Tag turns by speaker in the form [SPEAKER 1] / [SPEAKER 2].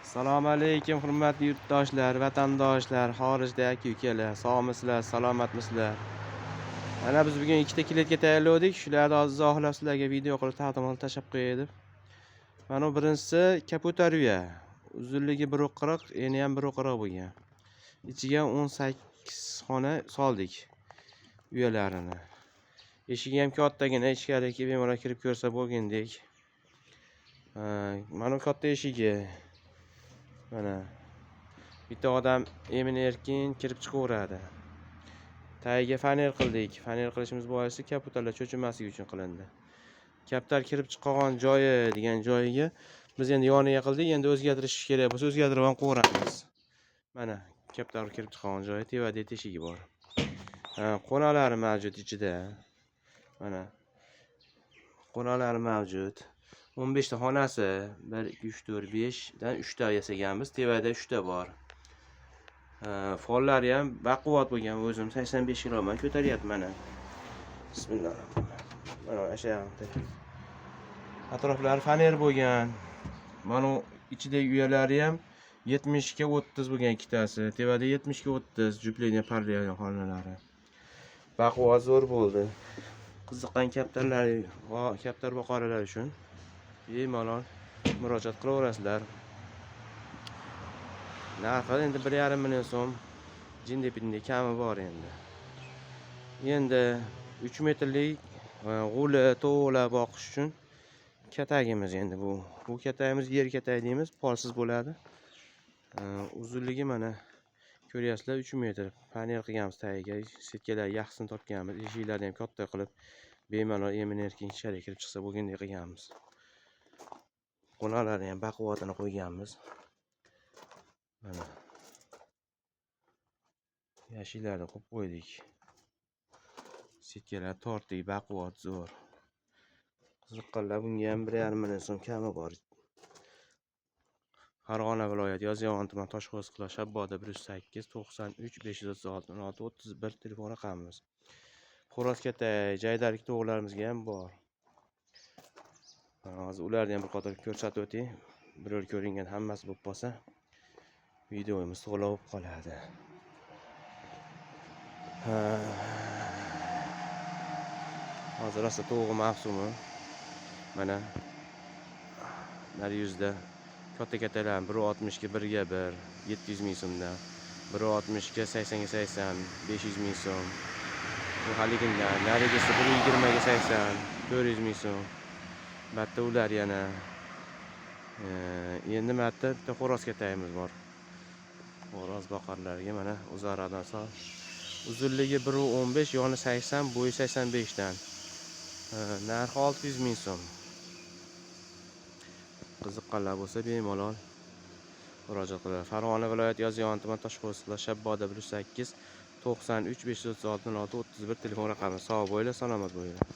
[SPEAKER 1] Assalomu alaykum hurmatli yurtdoshlar, vatandoshlar, xorijdagi ukalar. Sog'misizlar, salomatmisizlar? Mana biz bugun ikkita klitka tayyorladik. Shularni hozir izohlab sizlarga video qilib taqdim qilib tashlab qo'yay deb. Mana birinchisi kaputarya. Uzunligi 1.40, eni ham 1.40 bo'lgan. Ichiga 18 xona soldik uyalarini. Eshigi ham kattagina, ichkariga bemalol kirib ko'rsa bo'lgandek. Mana katta eshigi. Mana bitta odam emin-erkin kirib chiqaveradi. Tagiga faner qildik. Faner qilishimiz boisi kaputarlar cho'chimasligi uchun qilindi. Kaputar kirib chiqqan joyi degan joyiga biz endi yoniga qildik. Endi o'zgartirish kerak bo'lsa o'zgartirib ham qo'yamiz. Mana kaputar kirib chiqqan joyi, tevada teshigi bor. Qonalari mavjud ichida. Mana qonalari mavjud. 15 ta xonasi 1 2 3 4 5 dan 3 ta yasaganmiz. Tevada 3 ta bor. Follari ham baquvvat bo'lgan. O'zim 85 kiloman ko'taryapman mana. Bismillahirrohmanirrohim. Mana ashayapti. Atroflari faner bo'lgan. Mana ichidagi uyalari ham 70 ga 30 bo'lgan ikkitasi. Tevada 70 ga 30 jupleniya parlayotgan xonalari. Baquvvat zo'r bo'ldi. Qiziqqan kaputar boqarlar uchun bemalol murojaat qilaverasizlar. Narxi endi 1,5 million so'm. Jindepinda kami bor endi. Endi 3 metrlik g'uli to'g'la boqish uchun katagimiz endi bu. Bu katagimiz yer katagi deymiz, polsiz bo'ladi. Uzunligi mana ko'ryapsizlar 3 metr. Panel qilganmiz tagiga, setkalar yaxshisini topganmiz. Eshiklarni ham katta qilib bemalol emin-erkin ichkariga kirib chiqsa bo'lgandek qilganmiz. Qo'nalarni ham baquvvatini qo'yganmiz. Mana yashillarni qo'yib qo'ydik. Setkalar tortdik, baquvvat zo'r. Qiziqqanlar bunga ham 1,5 million so'm kami bor. Farg'ona viloyati Yozyovon tuman Toshqo'rg'on qishloq Shabboda 108 93 536 16 31 telefon raqamimiz. Xo'roz katay, jaydalik to'g'rilarimizga ham bor. Hozir ularni ham bir qator ko'rsatib o'tay. Biror ko'ringan hammasi bo'lib qolsa videomiz to'g'ri bo'lib qoladi. Hozir rosa to'g'ri mavsumi. Mana nari yuzda katta katalar 1.60 ga 1 ga 1 700 ming so'mdan, 1.60 ga 80 ga 80 500 ming so'm. Bu haligindan narigisi 1.20 ga 80 400 ming so'm. Batta ular yana endi marta bitta xo'roz katayimiz bor. Xo'roz boqarlarga mana o'zaradan sol. Uzunligi 1.15, yoni 80, bo'yi 85 dan. Narxi 600 ming so'm. Qiziqqanlar bo'lsa bemalol murojaat qilinglar. Farg'ona viloyati Yozyovon tuman Toshqo'rg'on qishloq Shabboda 108 93 536 16 31 telefon raqami. Sog' bo'linglar, salomat bo'linglar.